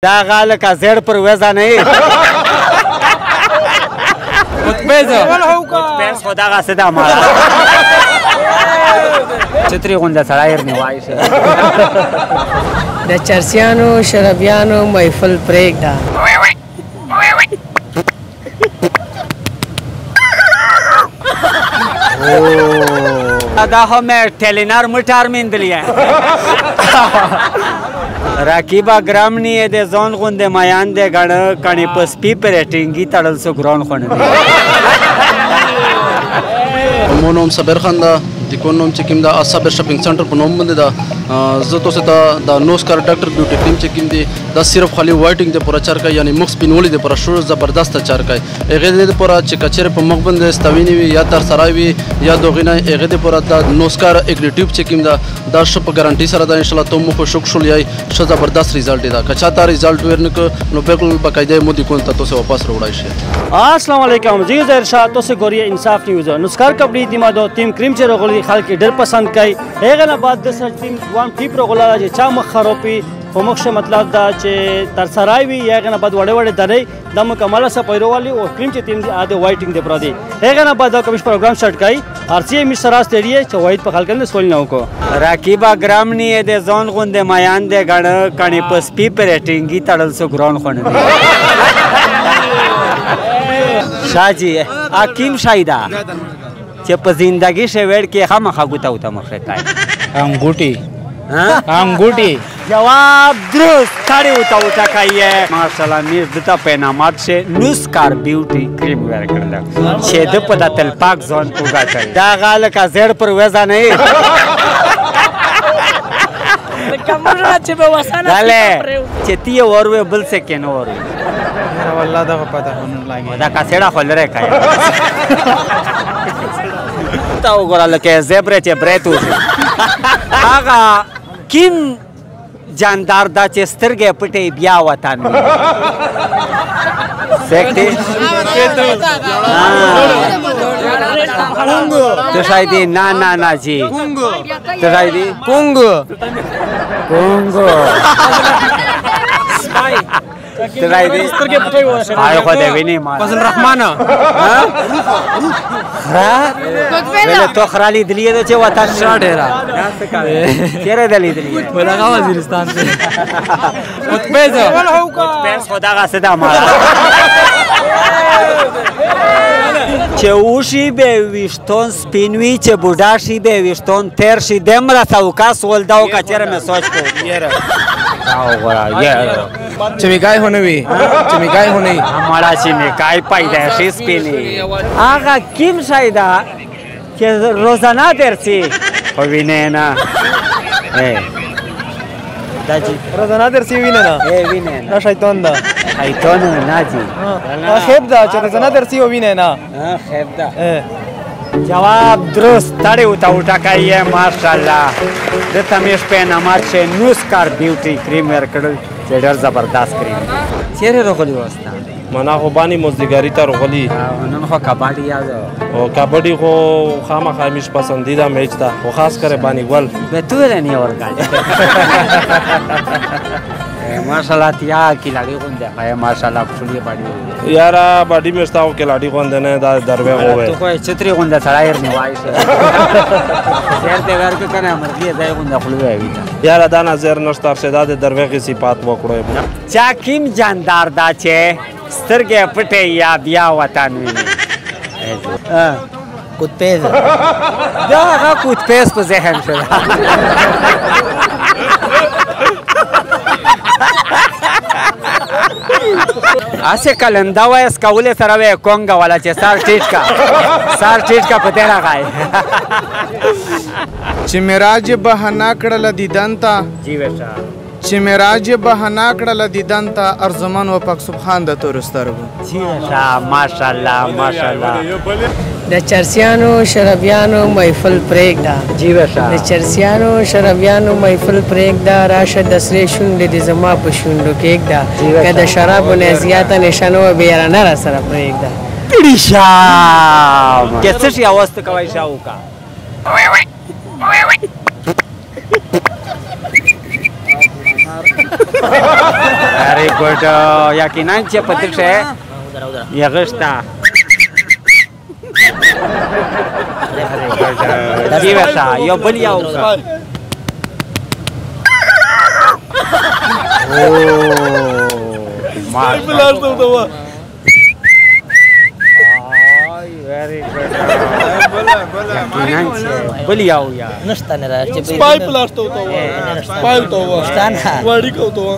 دا غاله کا زیر پر وزا نه قطبیز خدا غا صدا مارا چتری غونده سړی نه وایشه د چرسیانو شرابیانو محفل پرېږده دا هم ټیلینار موټر میندلی راکیبا ګرام نه د ځان غونده میان د غړ کڼې په سپی پر ټینګي تړل سو ګران خونه مو نوم صبر خان دا د کو نوم چې کوم دا صبر شاپینګ سنټر په نوم باندې دا زه تاسو ته دا نوسکار ډاکټر بیوټی کریم چې کوم دی دا صرف خالي وایټینګ د پوره چرکا یعنی مخ سپینولې د پوره شور زبردست چرکا هغه د پوره چې کچره په مخ باندې ستوینی وي یا تر سراوي یا دوغینه هغه د پوره دا نوسکار اګریټیو چې کوم دا شپ ګارانټي سره دا ان شاء الله ته مخ شوک شول یای ش زبردست ریزلټ دا کچا تا ریزلټ ورنک نو بالکل باقاعده مودي کول ته تاسو واپس وروړای شي السلام علیکم جی ارشاد تاسو ګوري انصاف نیوز نوسکار کپڑی دیما دو تیم کریم چې رغلی خلک ډېر پسند کوي هغه نه بعد د سر تیم وان ټیپ رغلا چې چا مخ خروپی په مخ مطلب دا چې تر سرای وی هغه نه بعد وړه وړه درې د مکمل سره پیروالي او کریم چې تیم دی اده وایټینګ دی پر دی هغه نه بعد کوم پروګرام سټ کوي ارسی مشرا ستړي چې وایټ په خلک نه سول نه وکړو راکیبا ګرام نه د ځان غونده میان د غړ کڼې په سپی پر ټینګي تړل سو ګران خونه شاجی حکیم شایدا چې په زندگی شویر کې خامخا ګوتا وته مخه کوي انګوټي جواب درست کاری وتا کوي ماشاءالله میر دته پینامات شه نوسکار بیوټی کریم ورکړل چې د په دتل پاک ځون توګه کوي دا غاله کا زیر پر وزا نه کمرونه چې به وسانه داله چې تی اوروي بل څه کې نو اوروي والله دا پته نه لګي دا کا سیړه خلره کوي تا وګوره لکه زبره چې بریتو هغه کیم جاندار دا چې سترګې پټې بیا وطن سیکټي تو شایدی نه جی تو شایدی کونګو ترایدی سترګې پټې وشه آی خو دې ویني ما فضل الرحمن ها تو خرالی دلیه چې وتا شاډرا چیرې دلی دلیه ولغه وزیرستان ته قطبیز خدا غا صدا مارا چې وشي به ویشتون سپینوي چې بوډا شي به ویشتون تیر شي دمره سوکاس ولدا او کچره مې سوچ کو یره او غرا یره چمیکای هونوي हमारा चिमिकाई पैदाइशी स्पिनी आगा किम शायदा कि रोजाना درسي خو وینې نه دا جی روزانه درسي وینه نه وینې دا شیطان ده شیطان نه جی خیب ده چې روزانه درسي وینه نه خیب ده جواب درست تړي وتا کوي ماشاءالله د تمیش په نامات شه نوسکار بیوټی کریم ورکړل چې ډېر زبردست کریم چیرې رغلی واسطه منا خو باندې مزدګاری ته رغلی نن خو کباډي یاد او کبډي خو خامخا مش پسندیده میچ ده خو خاص करे باندې ګل به تو نه ورګاډي ماشاءالله تیا کلاړي غونډه ہے ماشاءالله خپلې باندې یارا باډي مستاو کلاړي غونډه نه دا دروي غوې ته خو چتري غونډه سړی نه وایشه شهر دې ورک کنه مرګي ځای غونډه خپلوي وي یارا دا نظر نشتار شدا د دروي صفات وکړو چا کیم جاندار دا چې سترګې پټې یا بیا وطن ویني قطبیز دا هغه قطبیز په ذهن شو اسه کلندا وایس کوله سره وې کونګه والا چې سار ټیټ کا پته راغای چې میراج بهانه کړل دیدن ته جی وشا چې میراج بهانه کړل دیدن ته ارزمان و پاک سبحان د تورسترګو جی وشا ماشاءالله د چرسیانو شرابیانو محفل پرېږده جی وشا د چرسیانو شرابیانو محفل پرېږده راشه د سرې شونډې د زما په شونډو کېږده که د شرابو نه زیاته نشانه وه بیرانه را سره پرېږده پیډي که څه شي اواز ته کوی شاوکا ویری ګډ یقینا چې په دې شه یغشتا دی وسا یو بل یو very good. بل یو یا نشته نه راځي سپای پلاس ته وته سپای ته و ستانه وړي کوته و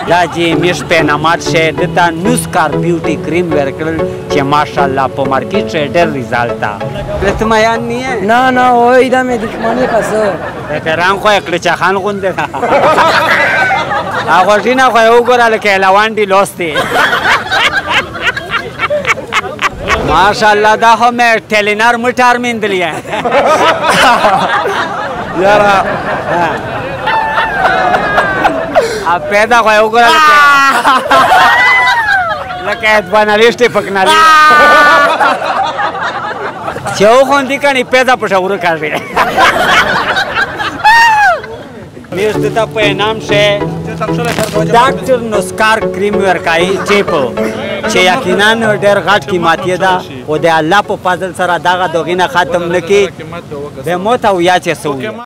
دا چې میش په نامات شه دتا نوسکار بیوټي کریم ورکړل چې ماشاءالله په مارکیټ کې ډېر ریزالټ تا لته ما یان نه نه نه وای دا مې دښمنی قصو کرام خو کړه چا خان غونډه هغه جنا خو یو ګوراله کې لوانډي لوستي ماشاءالله دا هم ټیلینار مټار میندلی یارا ا پیدا خو یو ګوراله لکه ادوانالیسټ پکنالی چې یو خوندې کني پیدا په شاور کوي میش دتا په نام شه ډاکټر نوسکار کریم ورکای چیپو چې یقینا ډېر غټ قیمتي ده او د الله په فضل سره دغه دوغینه ختم نکي د موت او یا چې سو